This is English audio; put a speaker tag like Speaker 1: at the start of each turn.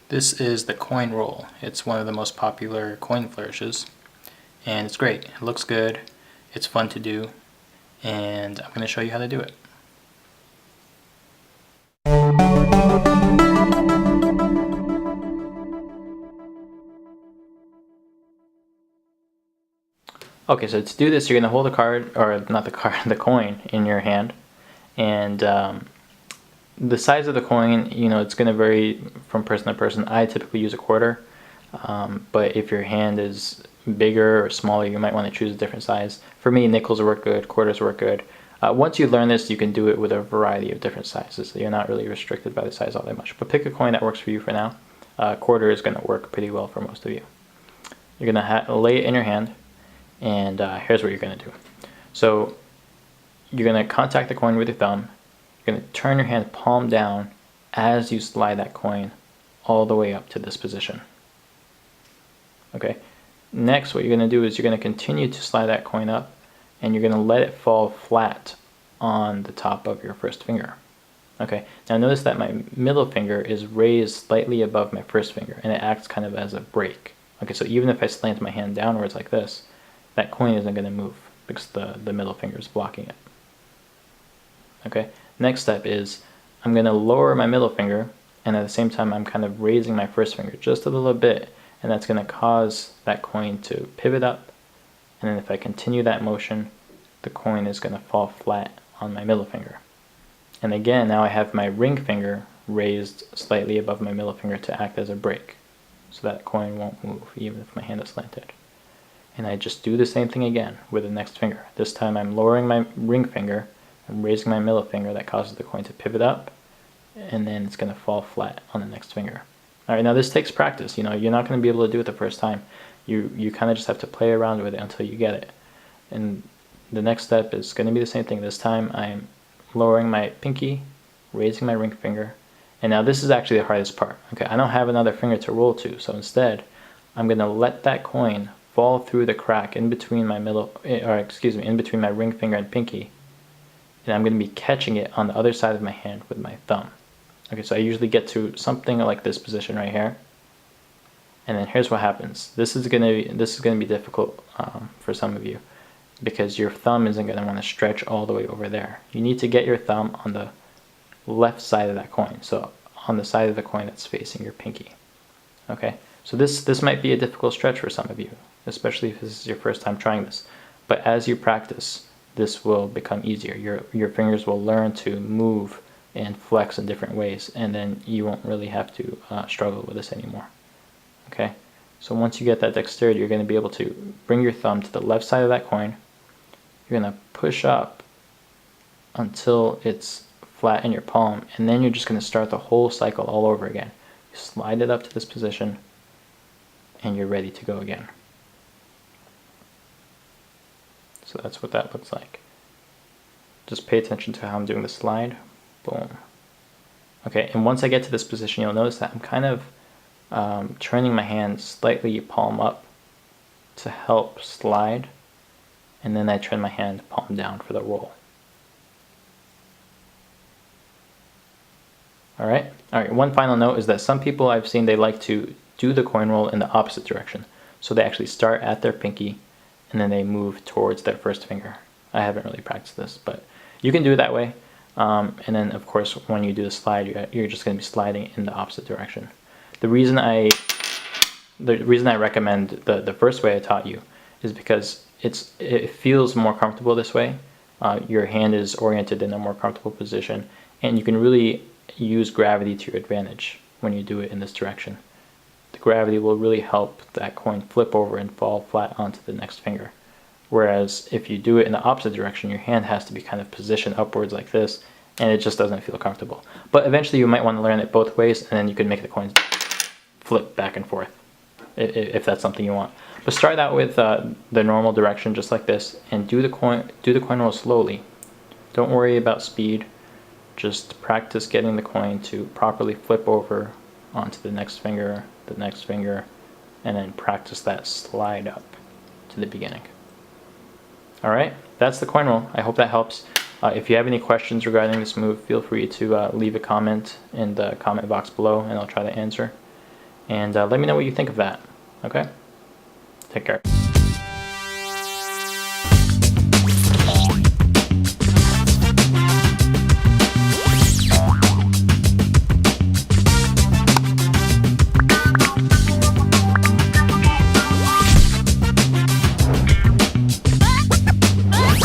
Speaker 1: This is the coin roll. It's one of the most popular coin flourishes, and it's great. It looks good, it's fun to do, and I'm going to show you how to do it. Okay, so to do this, you're going to hold the card, or not the card, the coin in your hand, and the size of the coin, it's going to vary from person to person. I typically use a quarter, but if your hand is bigger or smaller, you might want to choose a different size. For me, nickels work good, quarters work good. Once you learn this, you can do it with a variety of different sizes, so you're not really restricted by the size all that much. But pick a coin that works for you for now. Quarter is going to work pretty well for most of you. You're going to lay it in your hand, and here's what you're going to do. So you're going to contact the coin with your thumb. You're going to turn your hand palm down as you slide that coin all the way up to this position. Okay. Next, what you're going to do is you're going to continue to slide that coin up, and you're going to let it fall flat on the top of your first finger. Okay. Now notice that my middle finger is raised slightly above my first finger, and it acts kind of as a brake. Okay, so even if I slant my hand downwards like this, that coin isn't going to move because the middle finger is blocking it. Okay. Next step is I'm going to lower my middle finger, and at the same time I'm kind of raising my first finger just a little bit, and that's going to cause that coin to pivot up, and then if I continue that motion, the coin is going to fall flat on my middle finger. And again, now I have my ring finger raised slightly above my middle finger to act as a brake, so that coin won't move even if my hand is slanted. And I just do the same thing again with the next finger. This time I'm lowering my ring finger, I'm raising my middle finger, that causes the coin to pivot up, and then it's going to fall flat on the next finger. Alright, now this takes practice. You're not going to be able to do it the first time. You kind of just have to play around with it until you get it. And the next step is going to be the same thing. This time I'm lowering my pinky, raising my ring finger, and now this is actually the hardest part. Okay, I don't have another finger to roll to, so instead I'm going to let that coin fall through the crack in between my in between my ring finger and pinky, and I'm going to be catching it on the other side of my hand with my thumb. Okay, so I usually get to something like this position right here, and then here's what happens. This is going to be difficult for some of you, because your thumb isn't going to want to stretch all the way over there. You need to get your thumb on the left side of that coin, so on the side of the coin that's facing your pinky. Okay, so this might be a difficult stretch for some of you, especially if this is your first time trying this. But as you practice, this will become easier. Your fingers will learn to move and flex in different ways, and then you won't really have to struggle with this anymore. Okay, so once you get that dexterity, you're going to be able to bring your thumb to the left side of that coin. You're going to push up until it's flat in your palm, and then you're just going to start the whole cycle all over again. You slide it up to this position, and you're ready to go again. So that's what that looks like. Just pay attention to how I'm doing the slide. Boom. Okay, and once I get to this position, you'll notice that I'm kind of turning my hand slightly palm up to help slide, and then I turn my hand palm down for the roll. Alright, one final note is that some people I've seen, they like to do the coin roll in the opposite direction. So they actually start at their pinky, and then they move towards their first finger. I haven't really practiced this, but you can do it that way. And then, of course, when you do the slide, you're just going to be sliding in the opposite direction. The reason I recommend the first way I taught you is because it feels more comfortable this way. Your hand is oriented in a more comfortable position, and you can really use gravity to your advantage when you do it in this direction. The gravity will really help that coin flip over and fall flat onto the next finger. Whereas if you do it in the opposite direction, your hand has to be kind of positioned upwards like this, and it just doesn't feel comfortable. But eventually you might want to learn it both ways, and then you can make the coins flip back and forth if that's something you want. But start out with the normal direction, just like this, and do the coin roll slowly. Don't worry about speed. Just practice getting the coin to properly flip over onto the next finger, and then practice that slide up to the beginning. Alright, that's the coin roll. I hope that helps. If you have any questions regarding this move, feel free to leave a comment in the comment box below, and I'll try to answer. And let me know what you think of that. Okay? Take care.